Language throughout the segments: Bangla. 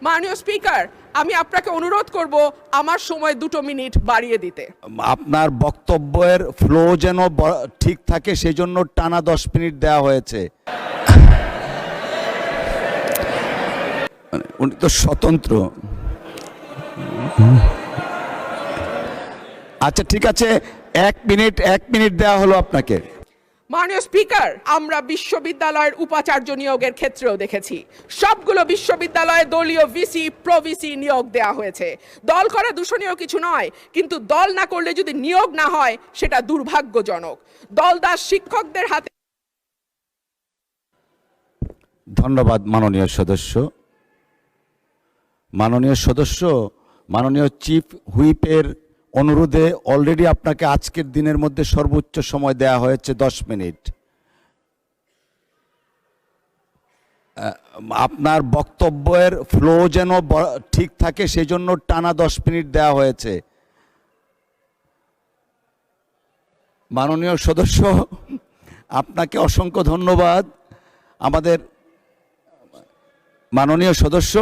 মাননীয় স্পিকার, আমি আপনাকে অনুরোধ করব আমার সময় 2 মিনিট বাড়িয়ে দিতে। আপনার বক্তব্যের ফ্লো যেন ঠিক থাকে সেই জন্য টানা 10 মিনিট দেওয়া হয়েছে। উনি তো স্বতন্ত্র। আচ্ছা ঠিক আছে, 1 মিনিট দেওয়া হলো আপনাকে। মাননীয় স্পিকার, আমরা বিশ্ববিদ্যালয়ের উপাচার্য নিয়োগের ক্ষেত্রেও দেখেছি সবগুলো বিশ্ববিদ্যালয়ে দলীয় ভিসি প্রভিসি নিয়োগ দেওয়া হয়েছে। দল করা দূষণীয় কিছু নয়, কিন্তু দল না করলে যদি নিয়োগ না হয় সেটা দুর্ভাগ্যজনক। দলদাস শিক্ষকদের হাতে। ধন্যবাদ মাননীয় সদস্য। মাননীয় চিফ হুইপের অনুরোধে অলরেডি আপনাকে আজকের দিনের মধ্যে সর্বোচ্চ সময় দেয়া হয়েছে 10 মিনিট। আপনার বক্তব্যের ফ্লো যেন ঠিক থাকে সেই জন্য টানা 10 মিনিট দেওয়া হয়েছে। মাননীয় সদস্য, আপনাকে অসংখ্য ধন্যবাদ। আমাদের মাননীয় সদস্য,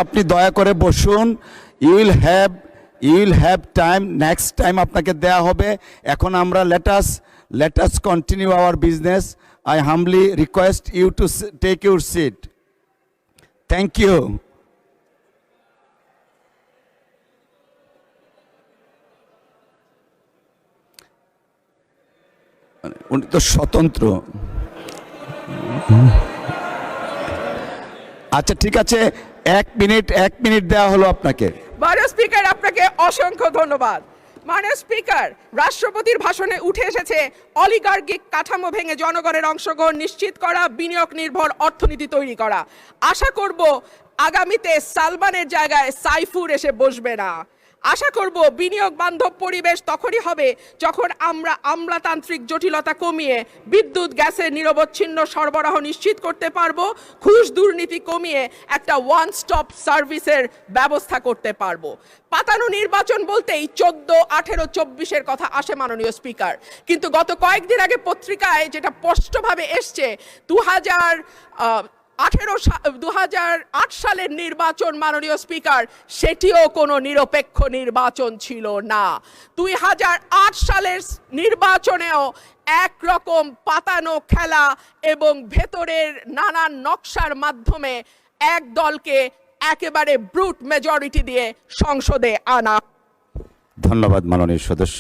আপনি দয়া করে বসুন। You will have time, next time আপনাকে দেয়া হবে। এখন আমরা let us continue our business. I humbly request you to take your seat. Thank you. উনি তো স্বতন্ত্র। আচ্ছা ঠিক আছে, 1 মিনিট দেওয়া হলো আপনাকে। মাননীয় স্পিকার, আপনাকে অসংখ্য ধন্যবাদ। মাননীয় স্পিকার, রাষ্ট্রপতির ভাষণে উঠে এসেছে অলিগার্কিক কাঠামো ভেঙে জনগণের অংশগ্রহণ নিশ্চিত করা, বিনিয়োগ নির্ভর অর্থনীতি তৈরি করা। আশা করব আগামীতে সালমানের জায়গায় সাইফুর এসে বসবে না। আশা করব বিনিয়োগ বান্ধব পরিবেশ তখনই হবে যখন আমরা আমলাতান্ত্রিক জটিলতা কমিয়ে বিদ্যুৎ গ্যাসের নিরবচ্ছিন্ন সরবরাহ নিশ্চিত করতে পারবো, ঘুষ দুর্নীতি কমিয়ে একটা ওয়ান স্টপ সার্ভিসের ব্যবস্থা করতে পারবো। পাতানো নির্বাচন বলতেই 14, 18, 24-এর কথা আসে মাননীয় স্পিকার, কিন্তু গত কয়েকদিন আগে পত্রিকায় যেটা স্পষ্টভাবে এসছে 2008 সালের নির্বাচন মাননীয় স্পিকার, সেটিও কোনো নিরপেক্ষ নির্বাচন ছিল না। 2008 সালের নির্বাচনেও একরকম পাতানো খেলা এবং ভেতরের নানান নকশার মাধ্যমে এক দলকে একেবারে ব্রুট মেজরিটি দিয়ে সংসদে আনা। ধন্যবাদ মাননীয় সদস্য।